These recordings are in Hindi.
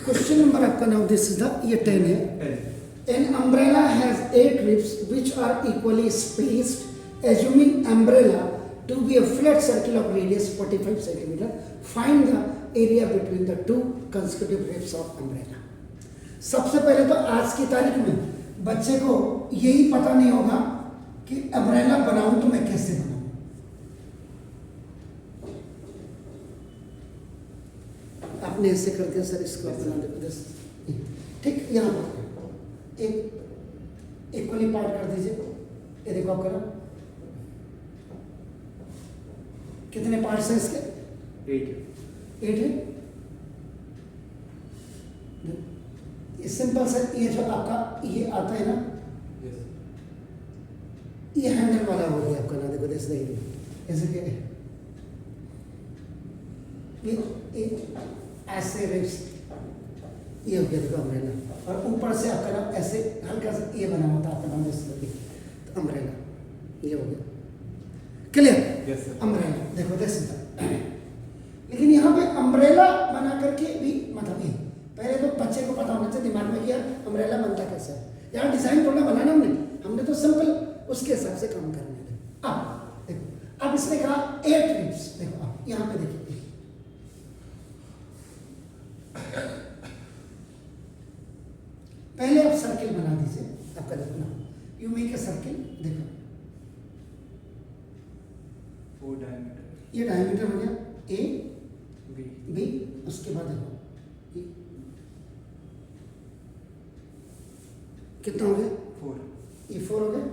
क्वेश्चन नंबर आपका नाउ दिस इज द, ये 10 है. An umbrella has 8 ribs which are equally spaced. Assuming umbrella to be a flat circle of radius 45 centimeter, find the area between the two consecutive ribs of umbrella. सबसे पहले तो आज की तारीख में बच्चे को यही पता नहीं होगा कि अम्ब्रेला बनाऊं तो मैं कैसे बनाऊं. आपने ऐसे करके सर इसको बना दे, ठीक. यहाँ पर एक इक्वली पार्ट कर दीजिए. ये देखो आप करो कितने पार्ट्स हैं इसके? 8 है. ये सिंपल सा, ये जो आपका ये आता है ना, ये हैंडल वाला हो गया आपका ना. देखो जैसे ऐसे के ये ऐसे रिब्स ये हो गया. देखो अम्ब्रेला, और ऊपर से आपका ना ऐसे हल्का सा ये बना होता है आपका नाम जैसे, तो अम्ब्रेला ये हो गया. क्लियर? Yes sir. अम्ब्रेला देखो जैसे. लेकिन यहाँ पे अम्ब्रेला बना करके भी मतलब ये पहले तो बच्चे को पता होना चाहिए दिमाग में कि यार अम्ब्रेला बनता कैसे है. यार डिजाइन थोड़ा बनाना हमने तो सिंपल उसके हिसाब से काम करना है. अब देखो, अब इसने कहा 8 रिब्स. देखो आप यहाँ पे देखिए, पहले आप सर्किल बना दीजिए. आपका देखो ना, यू मेक ए सर्किल. देखो ये डायमीटर हो गया ए बी. उसके बाद देखो कितना हो गया? 4. ये 4 हो गया.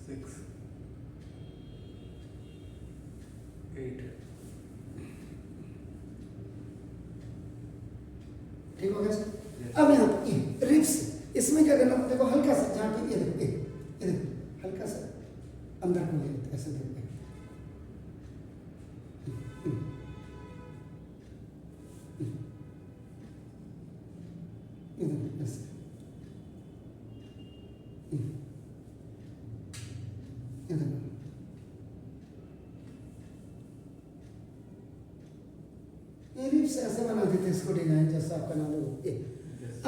6 8. ठीक हो गया सर. अब यहाँ पे रिब्स, इसमें क्या करना, देखो हल्का सा जहाँ पे ये देखो, ये देखो हल्का सा अंदर को ले लेते ऐसे. देखो ऐसे ये रिब्स ऐसे बना देते इसको डिजाइन जैसा आपका नाम है.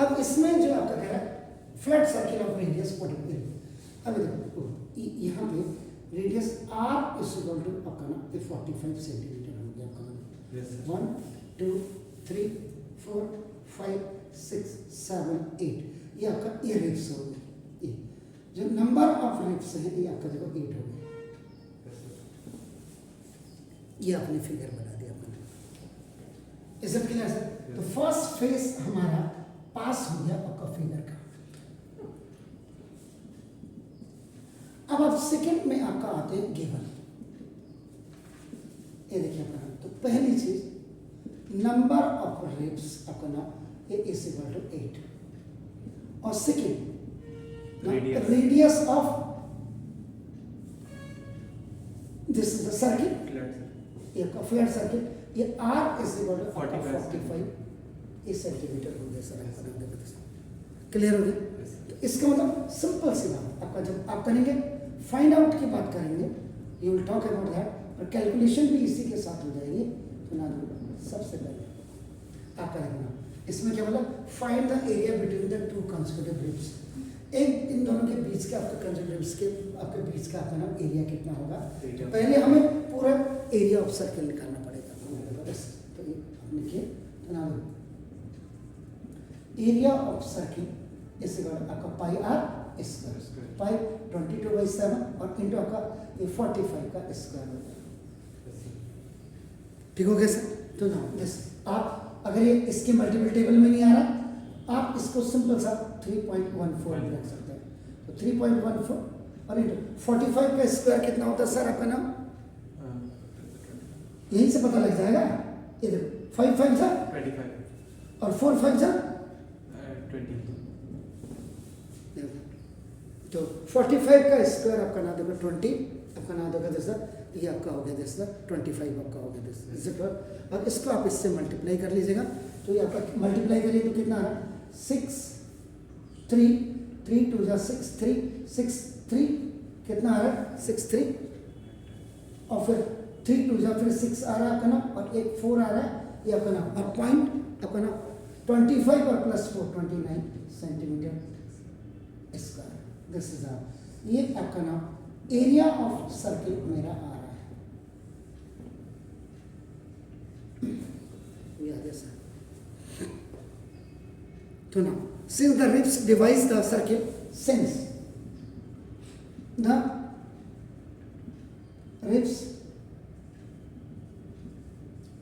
अब इसमें जो आपका कह रहा है फ्लैट सर्किल ऑफ रेडियस 40. अब देखो यहाँ पे radius R is equal to आपका ना 45 सेंटीमीटर हो गया आपका नाम. 1 2 3 4 5 6 7 8 ये आपका ये रिब्स हो गए. ये जो नंबर ऑफ रिब्स है ये आपका देखो 8 हो गया. ये आपने फिगर बना दिया अपने. ये सब क्लियर सर? तो फर्स्ट फेज हमारा पास हो गया आपका फिगर का. अब आप सेकंड में आपका आते हैं गिवन. ये देखिए आपका, तो पहली चीज नंबर ऑफ रिब्स आपका ना ये इज इक्वल टू 8, और second radius of this is the circle, ये आपका फ्लैट सर्किल. ये R is equal to 45 centimetre हो गया सर. क्लियर हो गया? तो इसका मतलब सिंपल सी बात, आपका जब आप करेंगे फाइंड आउट की बात करेंगे, you will talk about that, और कैलकुलेशन भी इसी के साथ हो जाएगी. तो ना सबसे पहले आप करेंगे इसमें क्या मतलब find the area between the to consecutive ribs. एक इन दोनों के बीच के आपके कंसेक्यूटिव रिब्स के आपके बीच का आपका नाम एरिया कितना होगा. तो पहले हमें पूरा एरिया ऑफ सर्कल निकालना पड़ेगा. तो ये आपने किया तो ना एरिया ऑफ सर्किल इस आपका पाई आर स्क्वायर, पाई 22/7 और इंटू आपका ये 45 का स्क्वायर. ठीक हो गया सर? तो ना बस आप अगर ये इसके मल्टीपल टेबल में नहीं आ रहा, आप इसको सिंपल सा 3.14 रख सकते हैं. तो 3.14 और इंटू 45 का स्क्वायर कितना होता है सर आपका नाम? यहीं से पता लग जाएगा. ये देखो 5 5 सर 25 और 4 5 सर 20. तो 45 का स्क्वायर आपका नाम देखो 20, आपका नाम होगा जैसा ये आपका हो गया जैसा 25 आपका हो गया जैसा. और इसको आप इससे मल्टीप्लाई कर लीजिएगा. तो ये आपका मल्टीप्लाई करिए तो कितना आ रहा है 6 3 3 2 6 3 6 3 कितना आ रहा है 6 3 और फिर 3 2 जा फिर 6 आ रहा है आपका नाम, और एक 4 आ रहा है ये आपका नाम, और पॉइंट आपका नाम 25 और plus 4 29 centimetre square. This is ये आपका नाम एरिया ऑफ सर्किल मेरा आ रहा है। ये आ गया सर। तो ना since the ribs divides the circle, since the ribs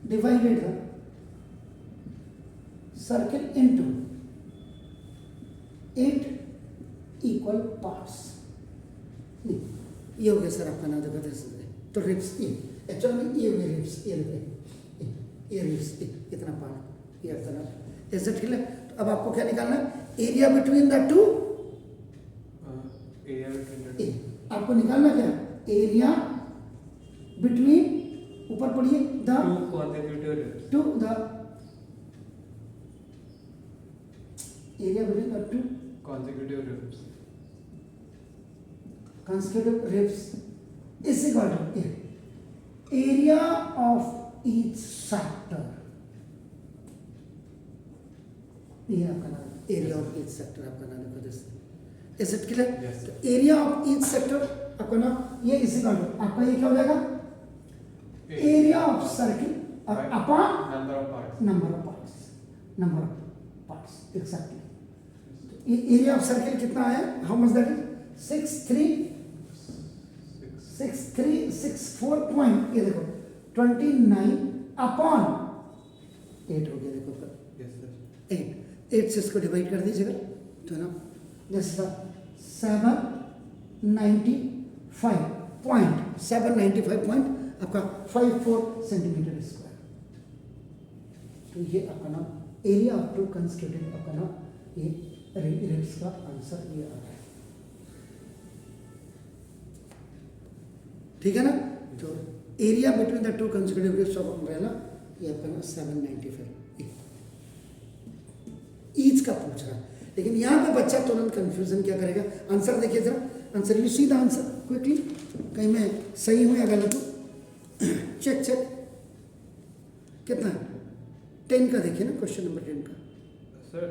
divided the circle into 8 equal parts। नहीं, ये हो गया सर आपका नाम, देखो जैसे तो रिब्स ये एक्चुअली में ये हो गया रिब्स, ये देखो ये रिब्स इतना पार्ट ये आपका नाम ऐसे, ठीक है। तो अब आपको क्या निकालना है, area between the two, area between आपको निकालना क्या, एरिया बिटवीन, ऊपर पढ़िए, the two consecutive ribs, to the area between the two consecutive ribs, consecutive ribs is equal to area of each sector। ये आपका नाम एरिया ऑफ ईच सेक्टर आपका नाम लिखो this, is it clear? Yes, sir. Area of each sector आपका नाम ये इज इक्वल टू आपका ये क्या हो जाएगा, area of circle upon number of parts, number of parts exactly. ये एरिया ऑफ सर्किल कितना है, how much that is 6364 point, ये देखो 29 अपॉन 8 हो गया, देखो यस सर, 8 से इसको डिवाइड कर दीजिएगा तो ना जैसा 795 पॉइंट आपका 54 सेंटीमीटर स्क्वायर। तो ये अपना नाम एरिया ऑफ टू कंस्टिट्यूटेड आपका नाम ये रिब्स का आंसर ये आ रहा है, ठीक है ना। तो area between the two constitutive ribs of umbrella ये आपका नाम 795 ईच का पूछ रहा है, लेकिन यहाँ पे बच्चा तुरंत कंफ्यूजन क्या करेगा, आंसर देखिए जरा, answer you see the answer quickly, कहीं मैं सही हूँ या गलत हूँ, चेक कितना है 10 का देखिए ना, क्वेश्चन नंबर 10 का सर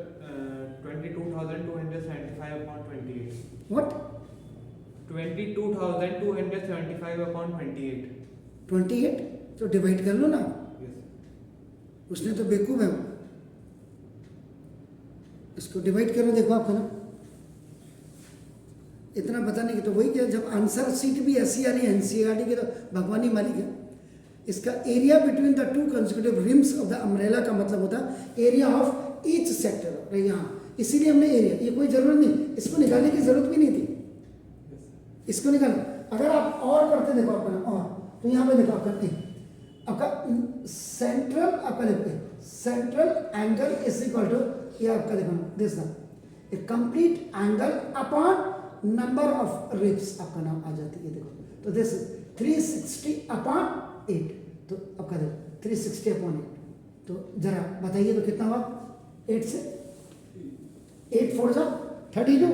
22,275 upon 28, व्हाट 22,275 upon 28, 28 तो डिवाइड कर लो ना, यस उसने तो बेवकूफ है, इसको डिवाइड करो, देखो आपका ना इतना पता नहीं कि, तो वही क्या, जब आंसर सीट भी ऐसी आ रही है एनसीईआरटी की तो भगवान ही मालिक है। इसका area between the to consecutive RIMS of the umbrella का मतलब होता है एरिया ऑफ ईच सेक्टर, यहाँ इसीलिए हमने एरिया, ये कोई जरूरत नहीं, इसको निकालने की जरूरत भी नहीं थी, इसको निकालना। अगर आप और करते देखो आपका और, तो यहाँ पे देखो आपका सेंट्रल आपका देखो central angle is equal to ये आपका देखो this a complete angle upon number of ribs आपका नाम आ जाती है, देखो तो दिस 360 अपॉन 8, तो आपका देखो 360 अपॉन 8, तो जरा बताइए तो कितना हुआ, 8 से 8 4 जा 32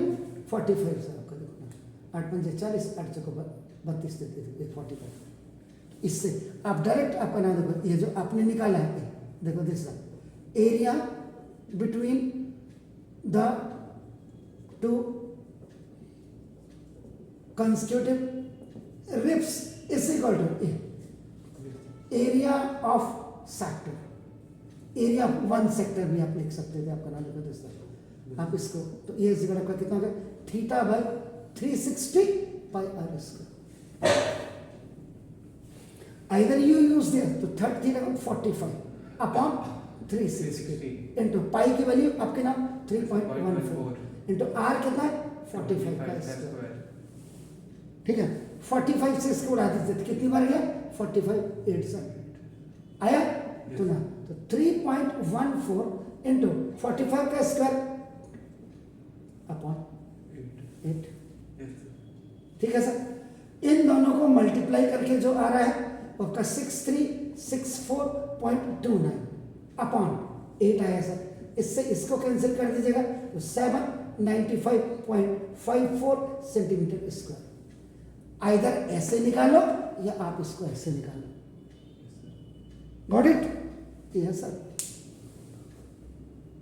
45 से आपका देखो 8 5 40 8 चौको 32 देते थे 45। इससे आप डायरेक्ट आपका नाम देखो, ये जो आपने निकाला है देखो this area between the two constitutive ribs is equal to area of sector, area of one sector भी आप लिख सकते थे, आपका नाम देखो दोस्तों, आप इसको तो ये इज इक्वल टू कितना हो गया theta by 360 pi R square. Either you use there तो 45 अपॉन 360 इंटू पाई की वैल्यू आपके नाम 3.14 इंटू आर कितना है 45 का स्क्वायर, ठीक है। 45 से इसको उड़ा दीजिए तो कितनी बार गया 45 8 से आया, तो ना तो 3.14 इंटू 45 का स्क्वायर अपॉन 8, ठीक है सर। इन दोनों को मल्टीप्लाई करके जो आ रहा है आपका 6364.29 अपॉन 8 आया सर, इससे इसको कैंसिल कर दीजिएगा तो 795.54 सेंटीमीटर स्क्वायर। आइदर ऐसे निकालो या आप इसको ऐसे निकालो, गॉट इट? ये है सर